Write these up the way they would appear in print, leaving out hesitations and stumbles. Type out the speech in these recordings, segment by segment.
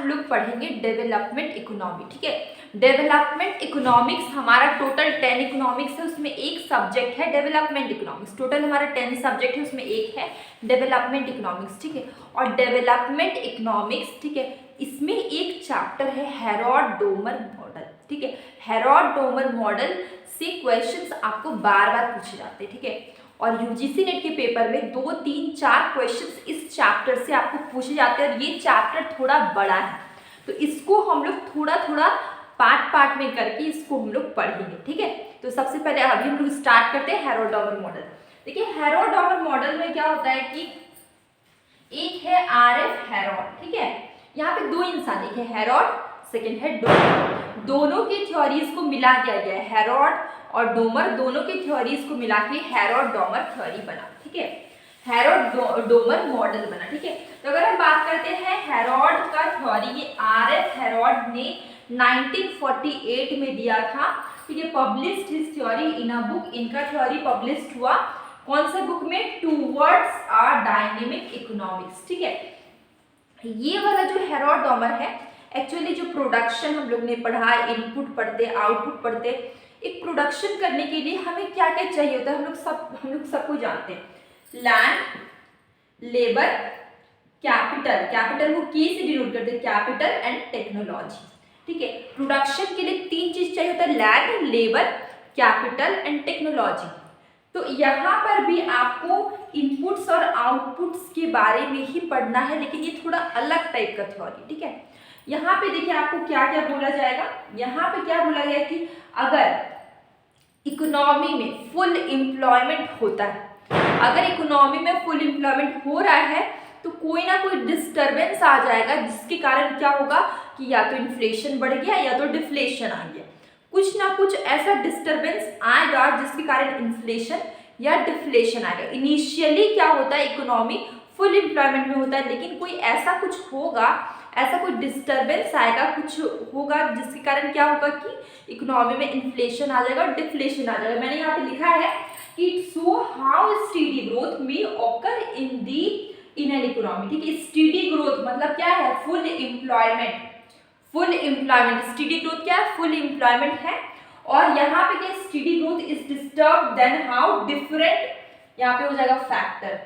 हम लोग पढ़ेंगे डेवलपमेंट इकोनॉमी। ठीक है, डेवलपमेंट इकोनॉमिक्स हमारा टोटल 10 इकोनॉमिक्स है, उसमें एक सब्जेक्ट है डेवलपमेंट इकोनॉमिक्स। टोटल हमारा 10 सब्जेक्ट है, उसमें एक है डेवलपमेंट इकोनॉमिक्स। ठीक है, और डेवलपमेंट इकोनॉमिक्स, ठीक है, इसमें एक चैप्टर है हेरोड-डोमर मॉडल। ठीक है, हेरोड-डोमर मॉडल से क्वेश्चंस आपको बार बार पूछे जाते हैं। ठीक है, और यूजीसी नेट के पेपर में 2, 3, 4 क्वेश्चंस इस चैप्टर से आपको पूछे जाते हैं, और ये चैप्टर थोड़ा बड़ा है, तो इसको हम लोग थोड़ा थोड़ा पार्ट में करके इसको हम लोग पढ़ेंगे। ठीक है, तो सबसे पहले अभी हम लोग स्टार्ट करते हैं हेरोड-डोमर मॉडल। देखिए, हेरोड-डोमर मॉडल में क्या होता है कि एक है आरएफ हेरोड। ठीक है, यहाँ पे दो इंसान, एक है हेरोड, सेकेंड है डोमर। दोनों की थ्योरीज को मिला दिया गया है, हेरोड और डोमर दोनों की थ्योरीज को मिला के हेरोड-डोमर थ्योरी बना। ठीक है, हेरोड-डोमर मॉडल बना। ठीक है, तो अगर हम बात करते हैं हेरोड का थ्योरी, ये आरएफ हेरोड ने 1948 में दिया था। ठीक है, published his theory in a book. इनका थ्योरी पब्लिश्ड हुआ कौन से बुक में? Towards a dynamic economics. ठीक है, ये वाला जो हेरोड-डोमर है, एक्चुअली जो प्रोडक्शन हम लोग ने पढ़ा, इनपुट पढ़ते, आउटपुट पढ़ते, एक प्रोडक्शन करने के लिए हमें क्या क्या चाहिए होता है, हम लोग सबको जानते हैं। Land, labour, capital. कैपिटल को की से डिनोट करते हैं, कैपिटल एंड टेक्नोलॉजी। ठीक है, प्रोडक्शन के लिए 3 चीज चाहिए होता है, land, labour, capital and technology. तो यहाँ पर भी आपको इनपुट्स और आउटपुट्स के बारे में ही पढ़ना है, लेकिन ये थोड़ा अलग टाइप का थ्योरी। ठीक है, यहाँ पे देखिए आपको क्या क्या बोला जाएगा। यहाँ पे क्या बोला गया कि अगर इकोनॉमी में फुल एम्प्लॉयमेंट होता है, अगर इकोनॉमी में फुल एम्प्लॉयमेंट हो रहा है, तो कोई ना कोई डिस्टरबेंस आ जाएगा, जिसके कारण क्या होगा कि या तो इन्फ्लेशन बढ़ गया या तो डिफ्लेशन आ गया। कुछ ना कुछ ऐसा डिस्टरबेंस आएगा जिसके कारण इन्फ्लेशन या डिफ्लेशन आएगा। इनिशियली क्या होता है, इकोनॉमी फुल एम्प्लॉयमेंट में होता है, लेकिन कोई ऐसा कुछ होगा, ऐसा कोई डिस्टरबेंस आएगा, कुछ होगा जिसके कारण क्या होगा कि इकोनॉमी में इन्फ्लेशन आ जाएगा और डिफ्लेशन आ जाएगा। मैंने यहाँ पे लिखा है कि so how steady growth may occur in an economy. ठीक है, स्टेडी ग्रोथ मतलब क्या है? Full employment. Full employment, steady growth क्या है? फुल एम्प्लॉयमेंट है। और यहाँ पे क्या, steady growth is disturb, then how different, यहाँ पे हो जाएगा factor,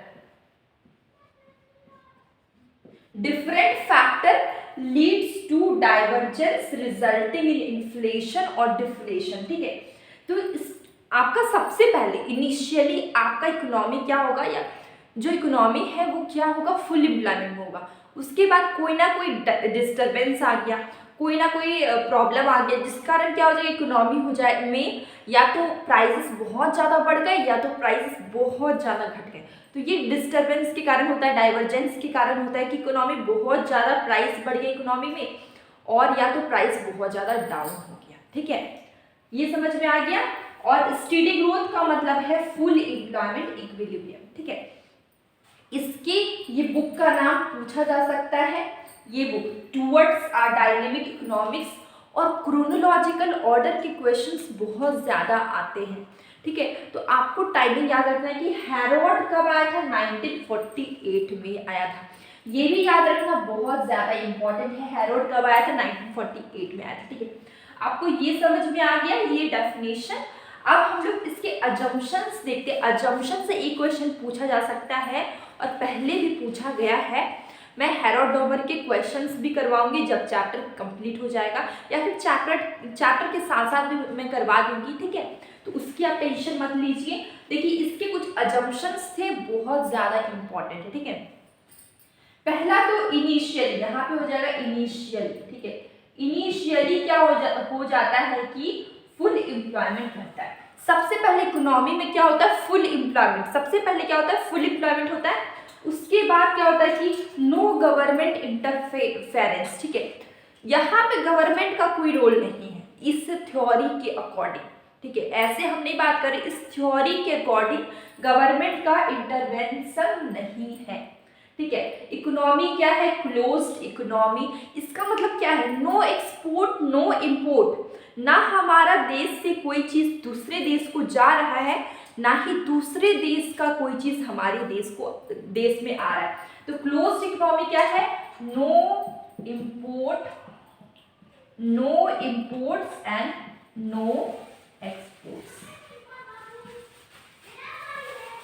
different factor leads to divergence resulting in inflation और डिफ्लेशन। ठीक है, तो आपका सबसे पहले इनिशियली आपका इकोनॉमी क्या होगा, या जो इकोनॉमी है वो क्या होगा? फुल एम्प्लॉयमेंट में होगा। उसके बाद कोई ना कोई डिस्टरबेंस आ गया, कोई ना कोई प्रॉब्लम आ गया, जिस कारण क्या हो जाएगा, इकोनॉमी हो जाए में या तो प्राइसेस बहुत ज़्यादा बढ़ गए या तो प्राइसेस बहुत ज़्यादा घट गए। तो ये डिस्टरबेंस के कारण होता है, डाइवर्जेंस के कारण होता है कि इकोनॉमी बहुत ज़्यादा प्राइस बढ़ गई इकोनॉमी में, और या तो प्राइस बहुत ज़्यादा डाउन हो गया। ठीक है, ये समझ में आ गया। और स्टेडी ग्रोथ का मतलब है फुल एम्प्लॉयमेंट इक्विलिब्रियम। ठीक है, इसके ये बुक का नाम पूछा जा सकता है, ये book towards a dynamic economics, और क्रोनोलॉजिकल ऑर्डर के क्वेश्चंस बहुत ज़्यादा आते हैं। ठीक है, तो आपको टाइमिंग याद रखना है कि हेरोड कब आया था? 1948 में आया था। ये भी याद रखना बहुत ज़्यादा इंपॉर्टेंट है, हेरोड कब आया था? 1948 में आया था। ठीक है, आपको ये समझ में आ गया, ये डेफिनेशन। अब हम लोग इसके अजम्पशंस देखते हैं। अजम्पशन से एक क्वेश्चन पूछा जा सकता है, और पहले भी पूछा गया है। मैं हेरोड-डोमर के क्वेश्चंस भी करवाऊंगी जब चैप्टर कंप्लीट हो जाएगा, या फिर चैप्टर के साथ साथ भी मैं करवा दूंगी। ठीक है, तो उसकी आप टेंशन मत लीजिए। देखिए, इसके कुछ अजम्पशंस थे, बहुत ज़्यादा इंपॉर्टेंट है। ठीक है, पहला तो इनिशियली, यहाँ पे हो जाएगा इनिशियली। ठीक है, इनिशियली क्या हो जाता है कि फुल एम्प्लॉयमेंट रहता है। सबसे पहले इकोनॉमी में क्या होता है? Full employment. सबसे पहले क्या होता है? फुल एम्प्लॉयमेंट होता है। उसके बाद क्या होता है कि नो गवर्नमेंट इंटरफेरेंस। ठीक है, यहाँ पे गवर्नमेंट का कोई रोल नहीं है इस थ्योरी के अकॉर्डिंग। ठीक है, ऐसे हम नहीं बात करें, इस थ्योरी के अकॉर्डिंग गवर्नमेंट का इंटरवेंशन नहीं है। ठीक है, इकोनॉमी क्या है? Closed economy. इसका मतलब क्या है? No export, no import. ना हमारा देश से कोई चीज दूसरे देश को जा रहा है, ना ही दूसरे देश का कोई चीज हमारे देश में आ रहा है। तो क्लोज्ड इकोनॉमी क्या है? No import, no imports and no exports.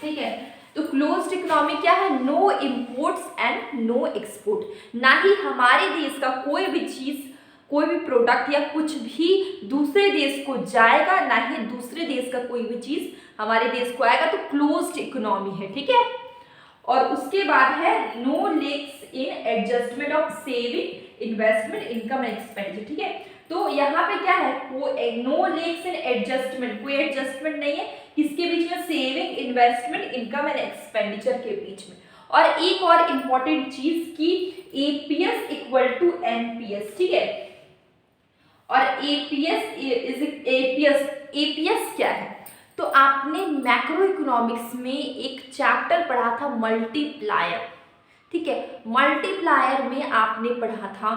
ठीक है, तो क्लोज्ड इकोनॉमी क्या है? No imports and no export. ना ही हमारे देश का कोई भी चीज, कोई भी प्रोडक्ट या कुछ भी दूसरे देश को जाएगा, ना ही दूसरे देश का कोई भी चीज हमारे देश को आएगा, तो क्लोज्ड इकोनॉमी है। ठीक है, और उसके बाद है no lags in adjustment of saving, investment, income and expenditure. ठीक है, तो यहाँ पे क्या है? नो लेक्स इन एडजस्टमेंट, कोई एडजस्टमेंट नहीं है किसके बीच में? Saving, investment, income and expenditure के बीच में। और एक और इम्पॉर्टेंट चीज की एपीएस इक्वल टू एनपीएस। ठीक है, और एपीएस क्या है? तो आपने मैक्रो इकोनॉमिक्स में एक चैप्टर पढ़ा था मल्टीप्लायर। ठीक है, मल्टीप्लायर में आपने पढ़ा था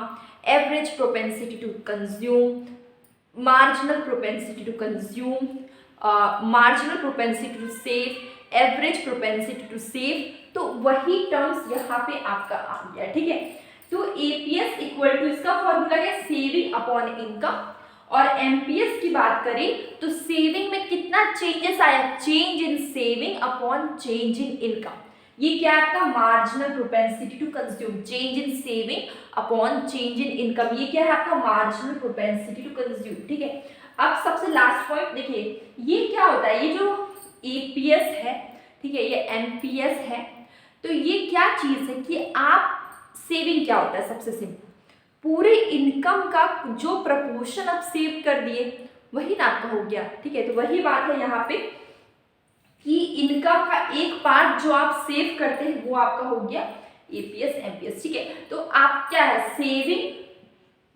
average propensity to consume, marginal propensity to consume, marginal propensity to save, average propensity to save. तो वही टर्म्स यहाँ पे आपका आ गया। ठीक है, तो एपीएस इक्वल टू, इसका फॉर्मूला है सेविंग अपॉन इनकम, और एमपीएस की बात करें तो सेविंग में कितना चेंजेस आया? Change in saving upon change in income. ये क्या आपका? Marginal propensity to consume, change in saving upon change in income. ये क्या है आपका? Marginal propensity to consume. ठीक है, अब सबसे लास्ट पॉइंट देखिए, ये क्या होता है? ये जो एपीएस है, ठीक है, ये एमपीएस है, तो ये क्या चीज है कि आप सेविंग क्या होता है? सबसे सिंपल, पूरे इनकम का जो प्रपोर्शन आप सेव कर दिए वही ना आपका हो गया। ठीक है, तो वही बात है यहाँ पे कि इनकम का एक पार्ट जो आप सेव करते हैं वो आपका हो गया एपीएस एमपीएस। ठीक है, तो आप क्या है? सेविंग,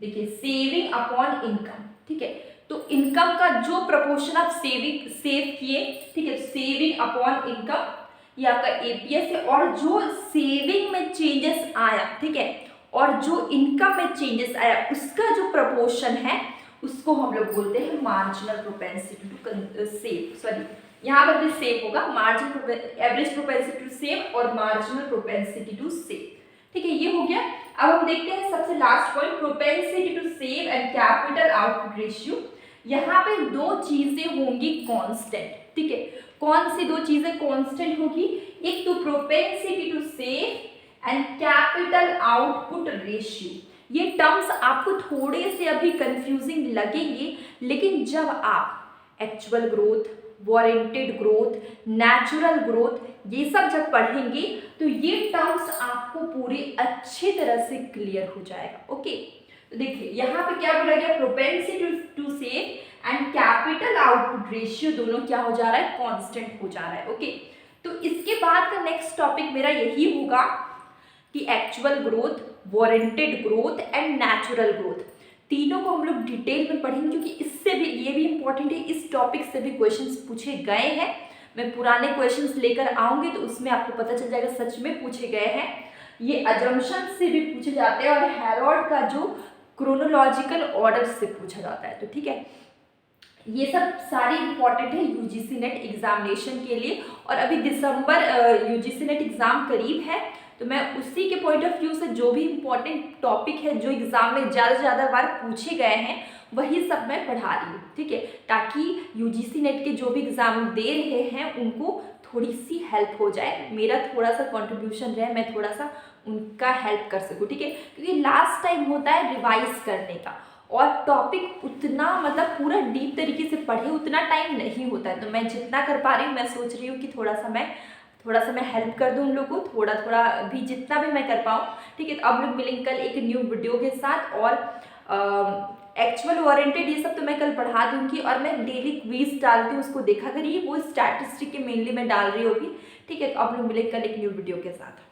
देखिए सेविंग अपॉन इनकम। ठीक है, तो इनकम का जो प्रपोर्शन आप सेव किए, ठीक है, सेविंग अपॉन इनकम, ये आपका एपीएस है। और जो सेविंग में चेंजेस आया, ठीक है, और जो इनकम में चेंजेस आया, उसका जो प्रपोर्शन है उसको हम लोग बोलते हैं marginal propensity to save. Sorry, यहाँ पर भी सेव होगा, marginal average propensity to save और मार्जिनल प्रोपेंसिटी टू सेव। ठीक है, ये हो गया। अब हम देखते हैं सबसे last point, propensity to save and capital output ratio. यहाँ पे दो चीजें होंगी कांस्टेंट। ठीक है, कौन सी दो चीजें कांस्टेंट होगी? एक तो propensity to save and capital output ratio. ये टर्म्स आपको थोड़े से अभी कंफ्यूजिंग लगेंगे, लेकिन जब आप actual growth, warranted growth, natural growth, ये सब जब पढ़ेंगे तो ये टर्म्स आपको पूरे अच्छे तरह से क्लियर हो जाएगा। ओके, तो देखिए यहाँ पे क्या बोला गया? Propensity to save and capital output ratio दोनों क्या हो जा रहा है? कांस्टेंट हो जा रहा है। ओके, तो इसके बाद का नेक्स्ट टॉपिक मेरा यही होगा कि actual growth, warranted growth and natural growth, तीनों को हम लोग डिटेल में पढ़ेंगे, क्योंकि इससे भी, ये भी इंपॉर्टेंट है, इस टॉपिक से भी क्वेश्चंस पूछे गए हैं। मैं पुराने क्वेश्चंस लेकर आऊंगी तो उसमें आपको पता चल जाएगा सच में पूछे गए हैं। ये अजम्पशन से भी पूछे जाते हैं और हेरोल्ड का जो क्रोनोलॉजिकल ऑर्डर से पूछा जाता है। तो ठीक है, ये सब सारी इंपॉर्टेंट है यूजीसी नेट एग्जामिनेशन के लिए। और अभी दिसंबर यूजीसी नेट एग्जाम करीब है, तो मैं उसी के पॉइंट ऑफ व्यू से जो भी इम्पोर्टेंट टॉपिक है जो एग्जाम में ज़्यादा से ज़्यादा बार पूछे गए हैं वही सब मैं पढ़ा रही हूँ। ठीक है, ताकि यूजीसी नेट के जो भी एग्जाम दे रहे हैं उनको थोड़ी सी हेल्प हो जाए, मेरा थोड़ा सा कंट्रीब्यूशन रहे, मैं थोड़ा सा उनका हेल्प कर सकूँ। ठीक है, क्योंकि लास्ट टाइम होता है रिवाइज करने का, और टॉपिक उतना मतलब पूरा डीप तरीके से पढ़े उतना टाइम नहीं होता है। तो मैं जितना कर पा रही हूँ, मैं सोच रही हूँ कि थोड़ा सा मैं हेल्प कर दूँ उन लोगों को, थोड़ा भी जितना भी मैं कर पाऊँ। ठीक है, तो अब लोग मिलेंगे कल एक न्यू वीडियो के साथ। और एक्चुअल वारंटेड ये सब तो मैं कल पढ़ा दूंगी, और मैं डेली क्विज डालती हूँ, उसको देखा करिए, वो स्टैटिस्टिक के मेनली मैं डाल रही होगी। ठीक है, तो अब लोग मिलेंगे कल एक न्यू वीडियो के साथ।